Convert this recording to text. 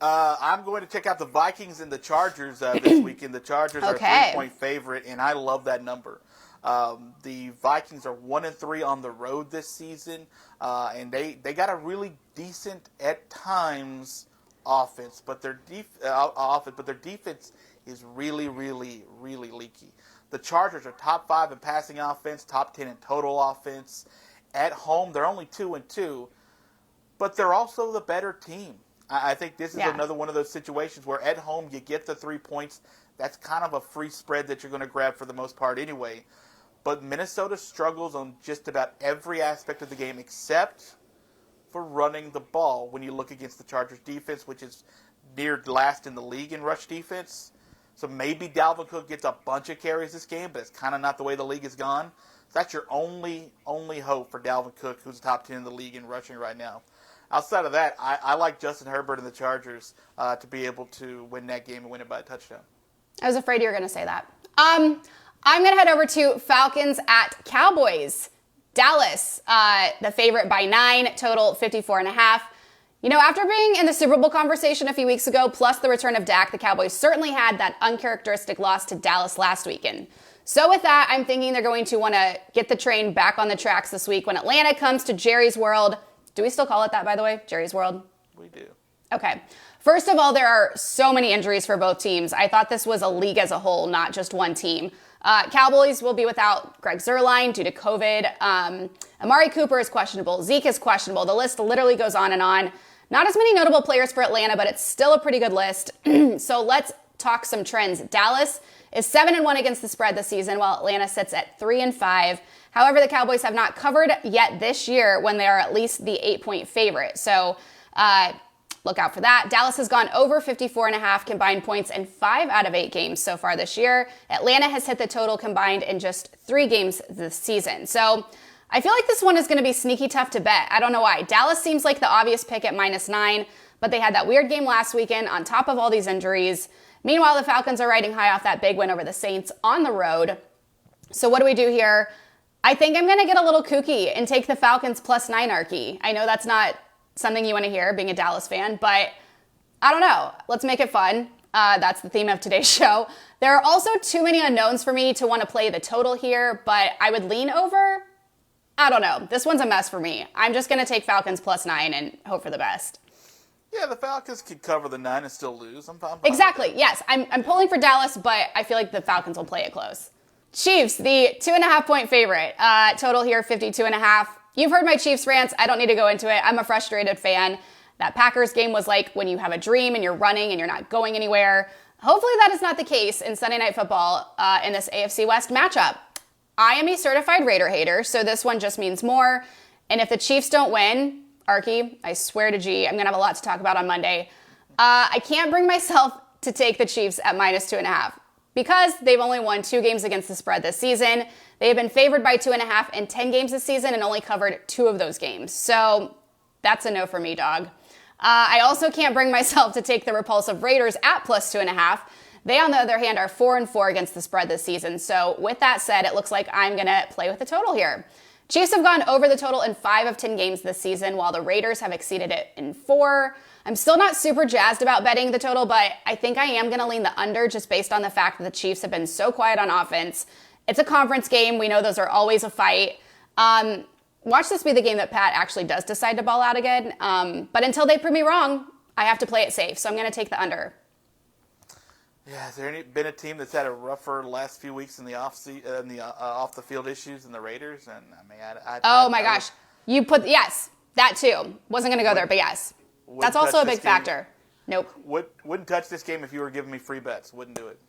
I'm going to check out the Vikings and the Chargers this weekend. The Chargers are a 3-point favorite, and I love that number. The Vikings are 1-3 on the road this season, and they got a really decent at times offense, but their defense is really, really, really leaky. The Chargers are top 5 in passing offense, top 10 in total offense. At home, they're only 2-2, but they're also the better team. I think this is another one of those situations where at home you get the 3 points. That's kind of a free spread that you're going to grab for the most part anyway. But Minnesota struggles on just about every aspect of the game except for running the ball when you look against the Chargers defense, which is near last in the league in rush defense. So maybe Dalvin Cook gets a bunch of carries this game, but it's kind of not the way the league has gone. So that's your only hope for Dalvin Cook, who's top 10 in the league in rushing right now. Outside of that, I like Justin Herbert and the Chargers to be able to win that game and win it by a touchdown. I was afraid you were going to say that. I'm going to head over to Falcons at Cowboys. Dallas, the favorite by 9, total 54.5. You know, after being in the Super Bowl conversation a few weeks ago, plus the return of Dak, the Cowboys certainly had that uncharacteristic loss to Dallas last weekend. So with that, I'm thinking they're going to want to get the train back on the tracks this week when Atlanta comes to Jerry's World. Do we still call it that, by the way? Jerry's World? We do. Okay. First of all, there are so many injuries for both teams. I thought this was a league as a whole, not just one team. Cowboys will be without Greg Zuerlein due to COVID. Amari Cooper is questionable. Zeke is questionable. The list literally goes on and on. Not as many notable players for Atlanta, but it's still a pretty good list. So let's talk some trends. Dallas is 7-1 against the spread this season, while Atlanta sits at 3-5. However, the Cowboys have not covered yet this year when they are at least the 8-point favorite. So look out for that. Dallas has gone over 54.5 combined points in 5 out of 8 games so far this year. Atlanta has hit the total combined in just 3 games this season. So I feel like this one is going to be sneaky tough to bet. I don't know why. Dallas seems like the obvious pick at -9, but they had that weird game last weekend on top of all these injuries. Meanwhile, the Falcons are riding high off that big win over the Saints on the road. So what do we do here? I think I'm going to get a little kooky and take the Falcons +9 Archie. I know that's not something you want to hear being a Dallas fan, but I don't know. Let's make it fun. That's the theme of today's show. There are also too many unknowns for me to want to play the total here, but I would lean over. I don't know. This one's a mess for me. I'm just going to take Falcons +9 and hope for the best. Yeah, the Falcons could cover the 9 and still lose. I'm exactly. Yes, I'm pulling for Dallas, but I feel like the Falcons will play it close. Chiefs, the 2.5-point favorite. Total here, 52.5. You've heard my Chiefs rants. I don't need to go into it. I'm a frustrated fan. That Packers game was like when you have a dream and you're running and you're not going anywhere. Hopefully that is not the case in Sunday Night Football in this AFC West matchup. I am a certified Raider hater, so this one just means more. And if the Chiefs don't win, Archie, I swear to G, I'm going to have a lot to talk about on Monday. I can't bring myself to take the Chiefs at -2.5 because they've only won 2 games against the spread this season. They have been favored by 2.5 in 10 games this season and only covered 2 of those games. So that's a no for me, dog. I also can't bring myself to take the repulsive Raiders at +2.5. They, on the other hand, are 4-4 against the spread this season. So with that said, it looks like I'm going to play with the total here. Chiefs have gone over the total in 5 of 10 games this season, while the Raiders have exceeded it in 4. I'm still not super jazzed about betting the total, but I think I am going to lean the under just based on the fact that the Chiefs have been so quiet on offense. It's a conference game. We know those are always a fight. Watch this be the game that Pat actually does decide to ball out again. But until they prove me wrong, I have to play it safe. So I'm going to take the under. Yeah, has there been a team that's had a rougher last few weeks in the off the field issues than the Raiders? And I mean, oh my gosh, you put yes, that too. Wasn't going to go there, but yes, that's also a big factor. Nope. Wouldn't touch this game if you were giving me free bets. Wouldn't do it.